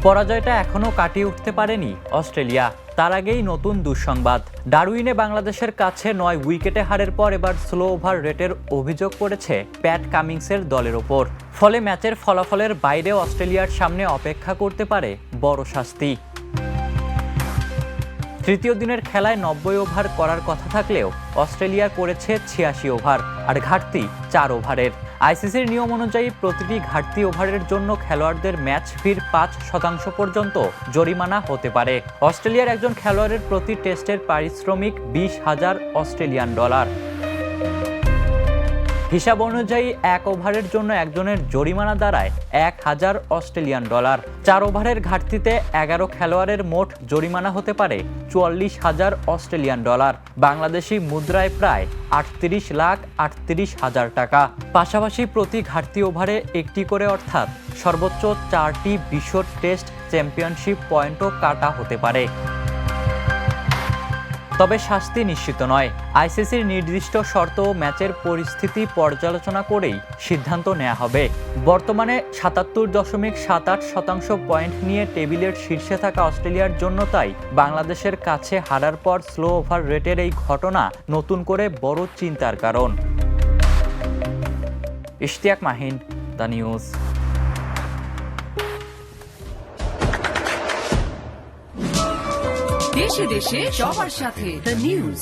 পরাজয়টা এখনো কাটিয়ে উঠতে পারেনি অস্ট্রেলিয়া। তার আগেই নতুন দুঃসংবাদ। ডারউইনে বাংলাদেশের কাছে 9 উইকেটে হারের পর এবার স্লো ওভার রেটের অভিযোগ পড়েছে প্যাট কামিন্সের দলের ওপর। ফলে ম্যাচের ফলাফলের বাইরেও অস্ট্রেলিয়ার সামনে অপেক্ষা করতে পারে বড় শাস্তি। তৃতীয় দিনের খেলায় 90 ওভার করার কথা থাকলেও অস্ট্রেলিয়া করেছে 86 ওভার, আর ঘাটতি 4 ওভারের। আইসিসির নিয়ম অনুযায়ী প্রতিটি ঘাটতি ওভারের জন্য খেলোয়াড়দের ম্যাচ ফির 5% পর্যন্ত জরিমানা হতে পারে। অস্ট্রেলিয়ার একজন খেলোয়াড়ের প্রতি টেস্টের পারিশ্রমিক 20,000 অস্ট্রেলিয়ান ডলার। হিসাব অনুযায়ী 1 ওভারের জন্য একজনের জরিমানা দাঁড়ায় 1,000 অস্ট্রেলিয়ান ডলার। 4 ওভারের ঘাটতিতে 11 খেলোয়াড়ের মোট জরিমানা হতে পারে 44,000 অস্ট্রেলিয়ান ডলার, বাংলাদেশি মুদ্রায় প্রায় 38,38,000 টাকা। পাশাপাশি প্রতি ঘাটতি ওভারে একটি করে, অর্থাৎ সর্বোচ্চ 4টি বিশ্ব টেস্ট চ্যাম্পিয়নশিপ পয়েন্টও কাটা হতে পারে। তবে শাস্তি নিশ্চিত নয়। আইসিসির নির্দিষ্ট শর্ত ও ম্যাচের পরিস্থিতি পর্যালোচনা করেই সিদ্ধান্ত নেওয়া হবে। বর্তমানে 77.78% পয়েন্ট নিয়ে টেবিলের শীর্ষে থাকা অস্ট্রেলিয়ার জন্য তাই বাংলাদেশের কাছে হারার পর স্লো ওভার রেটের এই ঘটনা নতুন করে বড় চিন্তার কারণ। Ishtiaq Mahin, the news. দেশে দেশে সবার সাথে দ্য নিউজ।